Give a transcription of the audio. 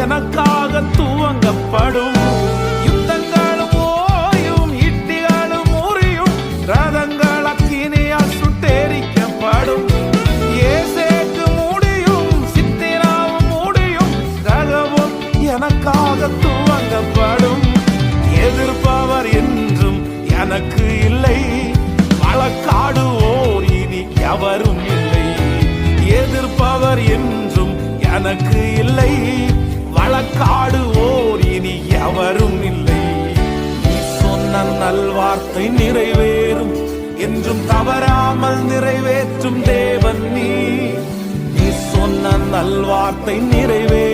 எனக்காக துவங்கப்படும். யுத்தங்களும் ஓயும், இட்டிகளும் முறியும், ரதங்கள் அக்கினியால் சுட்டெரிக்கப்படும். ஏசேக்கு முடியும், சித்திராவும் முடியும், ரகமும் எனக்காக துவங்கப்படும். எதிர்ப்பவர் என்றும் எனக்கு இல்லை, வழக்காடுவோர் இனி எவரும் இல்லை. எதிர்ப்பவர் என்றும் எனக்கு இல்லை, வழக்காடுவோர் இனி எவரும் இல்லை. நீ சொன்ன நல்வார்த்தை நிறைவேறும், என்றும் தவறாமல் நிறைவேற்றும் தேவன் நீ. நீ சொன்ன நல்வார்த்தை நிறைவேறும்,